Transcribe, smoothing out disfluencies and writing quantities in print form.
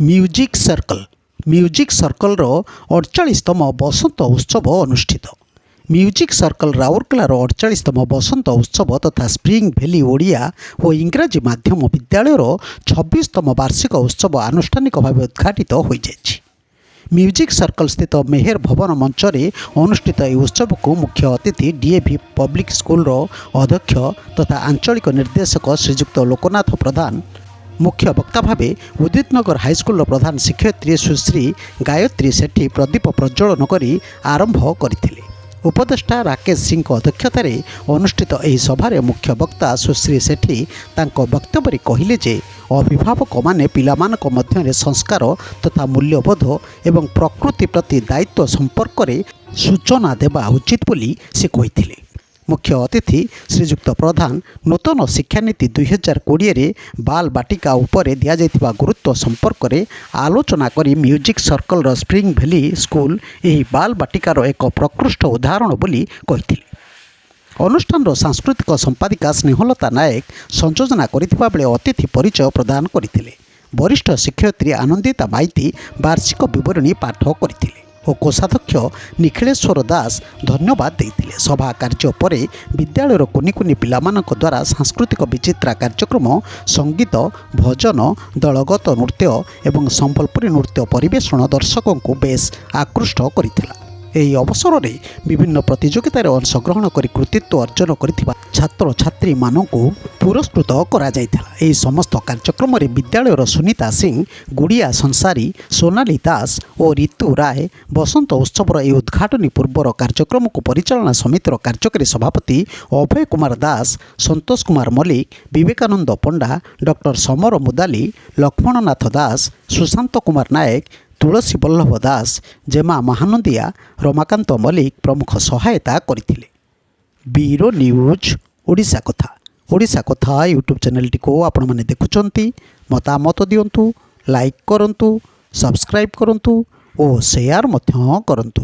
Music circle 48तम बसंत उत्सव अनुष्ठित। Music circle राउरकेलार 48तम बसंत उत्सव तथा स्प्रिंग भैली ओडिया और इंग्राजी माध्यम विद्यालयर 26तम वार्षिक उत्सव आनुष्ठानिक भाव उद्घाटित हो जाएगी। म्यूजिक सर्कल स्थित मेहर भवन मंच में अनुष्ठित यह उत्सव को मुख्य अतिथि डीएवी पब्लिक स्कूल अध्यक्ष तथा आंचलिक निर्देशक श्रीजुक्त लोकनाथ प्रधान, मुख्य वक्ता भावे उदितनगर हाईस्कूल प्रधान शिक्षयित्री सुश्री गायत्री सेठी प्रदीप प्रज्वलन करी आरंभ करथिले। उपदेष्टा राकेश सिंह अध्यक्षतार अनुष्ठित यह सभारे मुख्य वक्ता सुश्री सेठी तांको वक्तव्य कहिले जे अभिभावक माने पिलामानक मध्यरे संस्कार तथा मूल्यबोध एवं प्रकृति प्रति दायित्व संपर्क में सूचना देवा उचित बोली से कहिथिले। मुख्य अतिथि श्रीजुक्त प्रधान नूतन शिक्षानीति 2020 रे बाल बाटिका उपरे दिया जायतिबा गुरुत्व संपर्क में आलोचना करी म्यूजिक सर्कल स्प्रिंग भैली स्कूल यही बाल बाटिकार एक प्रकृष्ट उदाहरण बोली कहिथिले। अनुष्ठान सांस्कृतिक संपादिका स्नेहलता नायक संयोजना करिथिबा बेले अतिथि परिचय प्रदान करथिले। वरिष्ठ शिक्षयित्री आनंदिता माइती वार्षिक विवरणी पाठ करथिले और कोषाध्यक्ष निखिलेश्वर दास धन्यवाद देते। सभा कार्य पर विद्यालयर कुनि कुनि पिलामानक द्वारा सांस्कृतिक विचित्रा कार्यक्रम, संगीत, भजन, दलगत नृत्य एवं संबलपुरी नृत्य परिवेषण दर्शकों को बेस आकृष्ट करथिला। ଏହି ଅବସରରେ ବିଭିନ୍ନ ପ୍ରତିଯୋଗିତାରେ ଅଂଶଗ୍ରହଣ କରି କୃତିତ୍ୱ ଅର୍ଜନ କରିଥିବା ଛାତ୍ରଛାତ୍ରୀମାନଙ୍କୁ ପୁରସ୍କୃତ କରାଯାଇଥିଲା। ଏହି ସମସ୍ତ କାର୍ଯ୍ୟକ୍ରମରେ ବିଦ୍ୟାଳୟର ସୁନିତା ସିଂ, ଗୁଡ଼ିଆ ସଂସାରୀ, ସୋନାଲି ଦାସ ଓ ରିତୁ ରାୟ ବସନ୍ତ ଉତ୍ସବର ଏହି ଉଦ୍ଘାଟନୀ ପୂର୍ବର କାର୍ଯ୍ୟକ୍ରମକୁ ପରିଚାଳନା ସମିତିର କାର୍ଯ୍ୟକାରୀ ସଭାପତି ଅଭୟ କୁମାର ଦାସ, ସନ୍ତୋଷ କୁମାର ମଲ୍ଲିକ, ବିବେକାନନ୍ଦ ପଣ୍ଡା, ଡକ୍ଟର ସମର ମୁଦାଲି, ଲକ୍ଷ୍ମଣନାଥ ଦାସ, ସୁଶାନ୍ତ କୁମାର ନାୟକ, तुलसी बल्लभ दास, जेमा महानंदिया, रमाकांत मल्लिक प्रमुख सहायता करथिले। ब्यूरो न्यूज ओडिशा कथा यूट्यूब चैनल टी को आपण माने देखुचंती, मतामत दियंतु, लाइक करंतु, सब्सक्राइब करंतु और शेयर मध्य करंतु।